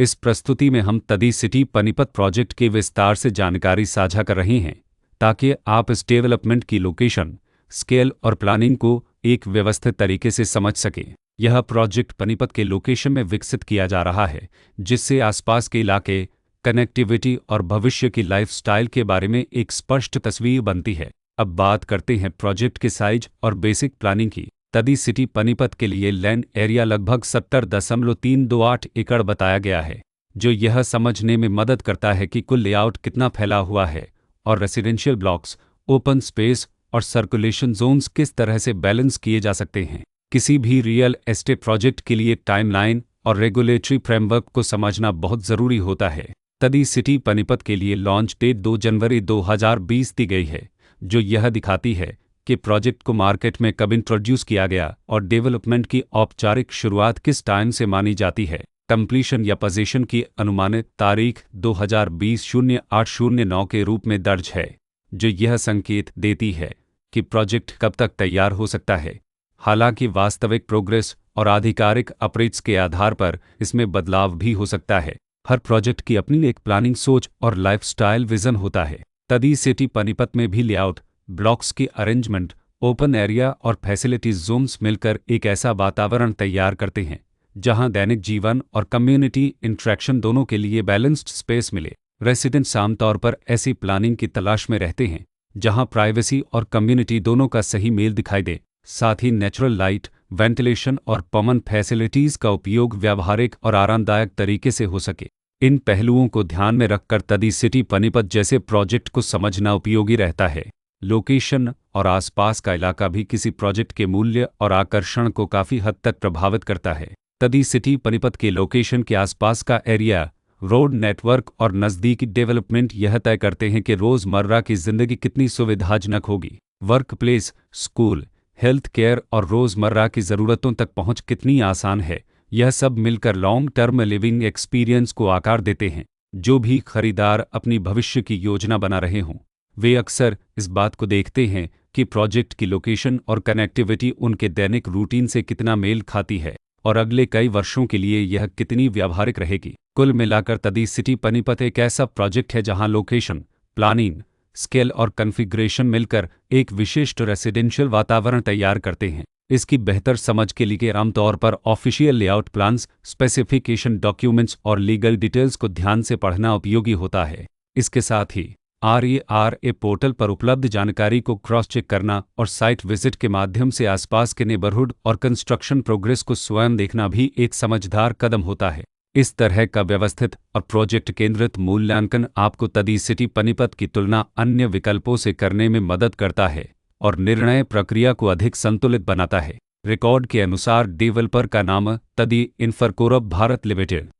इस प्रस्तुति में हम तदी सिटी पनीपत प्रोजेक्ट के विस्तार से जानकारी साझा कर रहे हैं ताकि आप इस डेवलपमेंट की लोकेशन, स्केल और प्लानिंग को एक व्यवस्थित तरीके से समझ सकें। यह प्रोजेक्ट पनीपत के लोकेशन में विकसित किया जा रहा है, जिससे आसपास के इलाके, कनेक्टिविटी और भविष्य की लाइफस्टाइल के बारे में एक स्पष्ट तस्वीर बनती है। अब बात करते हैं प्रोजेक्ट के साइज और बेसिक प्लानिंग की। तदी सिटी पनीपत के लिए लैंड एरिया लगभग 70.328 एकड़ बताया गया है, जो यह समझने में मदद करता है कि कुल लेआउट कितना फैला हुआ है और रेसिडेंशियल ब्लॉक्स, ओपन स्पेस और सर्कुलेशन जोन्स किस तरह से बैलेंस किए जा सकते हैं। किसी भी रियल एस्टेट प्रोजेक्ट के लिए टाइमलाइन और रेगुलेटरी फ्रेमवर्क को समझना बहुत ज़रूरी होता है। तदी सिटी पनीपत के लिए लॉन्च डेट 2 जनवरी 2020 दी गई है, जो यह दिखाती है कि प्रोजेक्ट को मार्केट में कब इंट्रोड्यूस किया गया और डेवलपमेंट की औपचारिक शुरुआत किस टाइम से मानी जाती है। कंप्लीशन या पोजीशन की अनुमानित तारीख 2020-08-09 के रूप में दर्ज है, जो यह संकेत देती है कि प्रोजेक्ट कब तक तैयार हो सकता है। हालांकि वास्तविक प्रोग्रेस और आधिकारिक अपडेट्स के आधार पर इसमें बदलाव भी हो सकता है। हर प्रोजेक्ट की अपनी एक प्लानिंग सोच और लाइफस्टाइल विजन होता है। तदी सिटी पनीपत में भी लेआउट, ब्लॉक्स की अरेंजमेंट, ओपन एरिया और फैसिलिटीज जोन्स मिलकर एक ऐसा वातावरण तैयार करते हैं जहां दैनिक जीवन और कम्युनिटी इंटरेक्शन दोनों के लिए बैलेंस्ड स्पेस मिले। रेसिडेंट्स आमतौर पर ऐसी प्लानिंग की तलाश में रहते हैं जहां प्राइवेसी और कम्युनिटी दोनों का सही मेल दिखाई दे। साथ ही नेचुरल लाइट, वेंटिलेशन और कॉमन फैसिलिटीज का उपयोग व्यावहारिक और आरामदायक तरीके से हो सके। इन पहलुओं को ध्यान में रखकर तदी सिटी पनीपत जैसे प्रोजेक्ट को समझना उपयोगी रहता है। लोकेशन और आसपास का इलाका भी किसी प्रोजेक्ट के मूल्य और आकर्षण को काफ़ी हद तक प्रभावित करता है। तदी सिटी पनीपत के लोकेशन के आसपास का एरिया, रोड नेटवर्क और नज़दीकी डेवलपमेंट यह तय करते हैं कि रोज़मर्रा की ज़िंदगी कितनी सुविधाजनक होगी। Work place, school, health care और रोज़मर्रा की ज़रूरतों तक पहुंच कितनी आसान है। यह सब मिलकर लॉन्ग टर्म लिविंग एक्सपीरियंस को आकार देते हैं। जो भी खरीदार अपनी भविष्य की योजना बना रहे हों, वे अक्सर इस बात को देखते हैं कि प्रोजेक्ट की लोकेशन और कनेक्टिविटी उनके दैनिक रूटीन से कितना मेल खाती है और अगले कई वर्षों के लिए यह कितनी व्यावहारिक रहेगी। कुल मिलाकर तदी सिटी पनीपत एक ऐसा प्रोजेक्ट है जहां लोकेशन, प्लानिंग, स्केल और कॉन्फ़िगरेशन मिलकर एक विशिष्ट रेसिडेंशियल वातावरण तैयार करते हैं। इसकी बेहतर समझ के लिए आमतौर पर official layout plans, specification documents और लीगल डिटेल्स को ध्यान से पढ़ना उपयोगी होता है। इसके साथ ही RERA पोर्टल पर उपलब्ध जानकारी को क्रॉस चेक करना और साइट विजिट के माध्यम से आसपास के नेबरहुड और कंस्ट्रक्शन प्रोग्रेस को स्वयं देखना भी एक समझदार कदम होता है। इस तरह का व्यवस्थित और प्रोजेक्ट केंद्रित मूल्यांकन आपको तदी सिटी पनीपत की तुलना अन्य विकल्पों से करने में मदद करता है और निर्णय प्रक्रिया को अधिक संतुलित बनाता है। रिकॉर्ड के अनुसार डेवलपर का नाम तदी इन्फ्राकॉर्प भारत लिमिटेड